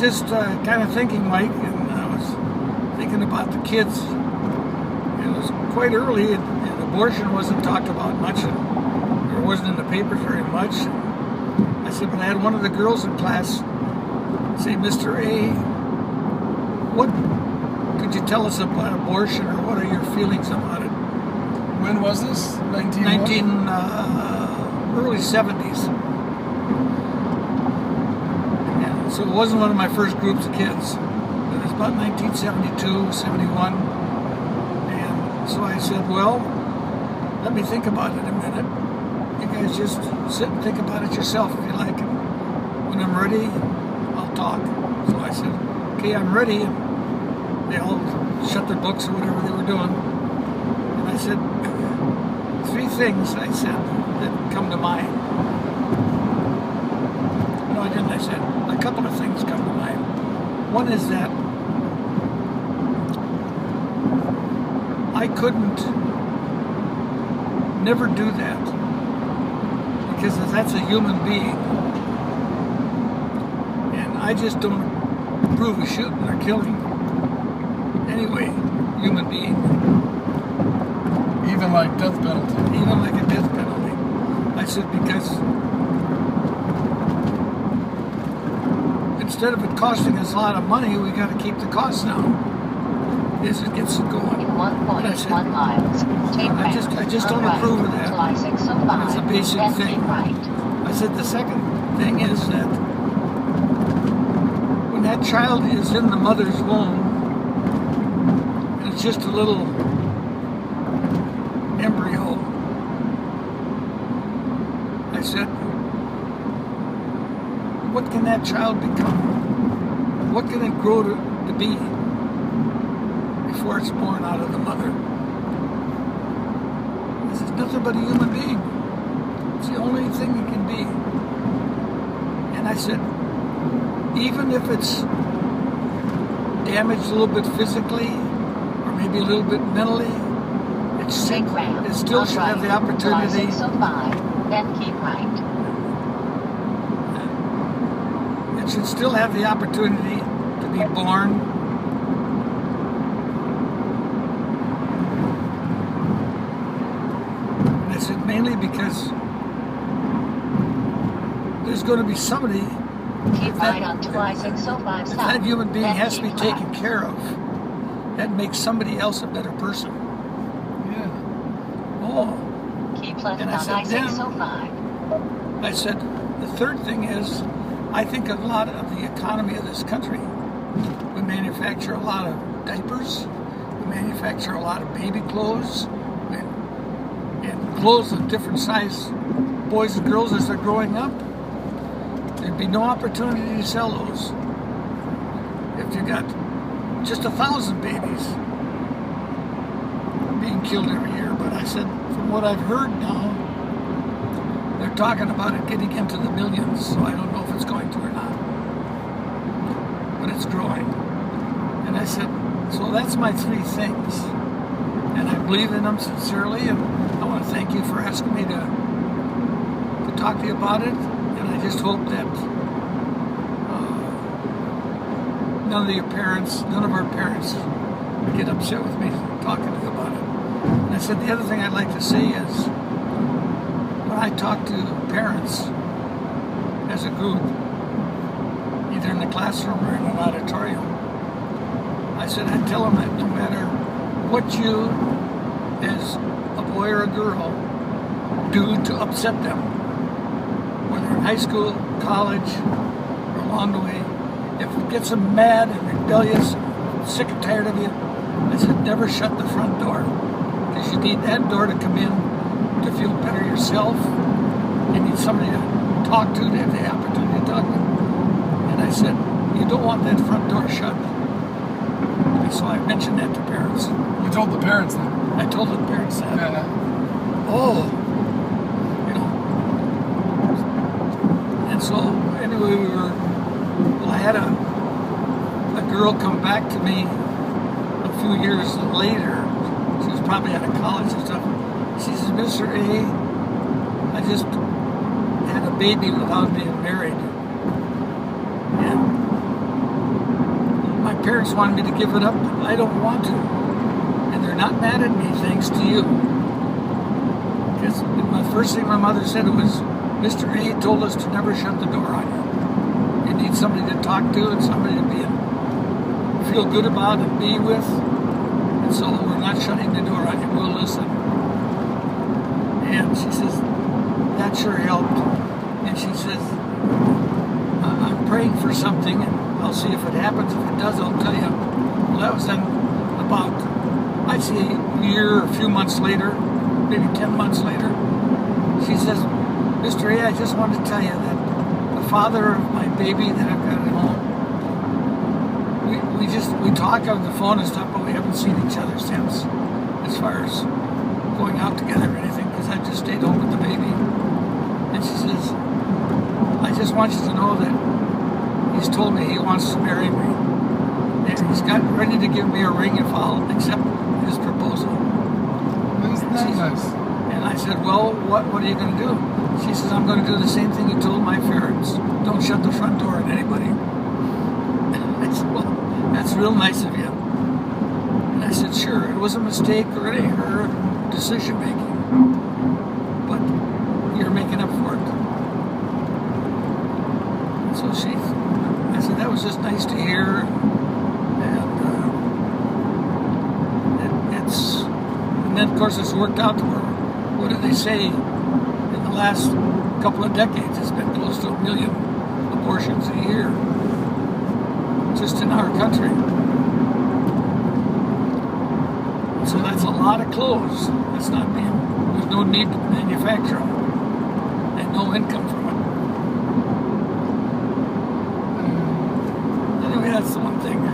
Just kind of thinking, Mike, and I was thinking about the kids. It was quite early, and abortion wasn't talked about much, and it wasn't in the papers very much. And I said, but I had one of the girls in class say, Mr. A, what could you tell us about abortion, or what are your feelings about it? When was this? Early 70s. Yeah, so it wasn't one of my first groups of kids. It was about 1972, 71. And so I said, well, let me think about it a minute. You guys just sit and think about it yourself if you like. And when I'm ready, I'll talk. So I said, okay, I'm ready. And they all shut their books or whatever they were doing. And I said, three things, I said, that come to mind. No, I didn't. I said, a couple of things come to mind. One is that I couldn't never do that because that's a human being. And I just don't approve of shooting or killing anyway, human being. Even like death penalty. Even like a death penalty. I said, because instead of it costing us a lot of money, we got to keep the costs down as it gets going. In 1.1 miles, take I just don't approve of that. It's a basic thing. Right. I said the second thing is that when that child is in the mother's womb, and it's just a little embryo, I said, what can that child become? What can it grow to be before it's born out of the mother? This is nothing but a human being. It's the only thing it can be. And I said, even if it's damaged a little bit physically, or maybe a little bit mentally, it still should have the opportunity. Then keep right. It should still have the opportunity to be born. And I said mainly because there's going to be somebody. Keep right on 2605 if that human being has to be taken care of, that makes somebody else a better person. Yeah. Oh. Keep left on I-605. I said, the third thing is, I think a lot of the economy of this country, we manufacture a lot of diapers, we manufacture a lot of baby clothes, and clothes of different size boys and girls as they're growing up. There'd be no opportunity to sell those. If you got just 1,000 babies being killed every year. But I said, from what I've heard now, they're talking about it getting into the millions, so I don't know if it's going to or not. But it's growing. And I said, so that's my three things. And I believe in them sincerely, and I want to thank you for asking me to talk to you about it. And I just hope that none of our parents get upset with me talking to you about it. And I said, the other thing I'd like to say is, when I talk to parents as a group, either in the classroom or in an auditorium, I said, I tell them that no matter what you, as a boy or a girl, do to upset them, whether in high school, college, or along the way, if it gets them mad and rebellious, and sick and tired of you, I said, never shut the front door. Because you need that door to come in to feel better yourself. You need somebody to talk to have the opportunity to talk to. And I said, you don't want that front door shut. And so I mentioned that to parents. You told the parents that? I told the parents that. Yeah. Oh, you know. And so, anyway, I had a girl come back to me a few years later. She was probably out of college and stuff. She says, Mr. A, I just had a baby without being married. And parents wanted me to give it up, but I don't want to. And they're not mad at me thanks to you. Because the first thing my mother said was, Mr. A told us to never shut the door on you. You need somebody to talk to and somebody to feel good about and be with. And so we're not shutting the door on you. We'll listen. And she says, that sure helped. And she says, I'm praying for something and I'll see if it happens. If it does, I'll tell you. Well, that was then about, I'd say a year or a few months later, maybe 10 months later. She says, Mr. A, I just wanted to tell you that the father of my baby that I've got at home, we talk on the phone and stuff, but we haven't seen each other since, as far as going out together or anything, because I just stayed home with the baby. And she says, I just want you to know that he's told me he wants to marry me. And he's got ready to give me a ring if I'll accept his proposal. Isn't that nice? And I said, well, what are you going to do? She says, I'm going to do the same thing you told my parents. Don't shut the front door on anybody. I said, well, that's real nice of you. And I said, sure, it was a mistake or her decision making. But you're making up for it. And so I said, that was just nice to hear. And then, of course, it's worked out to where, what do they say? In the last couple of decades, it's been close to 1 million abortions a year, just in our country. So that's a lot of clothes that's not there's no need to manufacture them, and no income from it. Anyway, that's the one thing.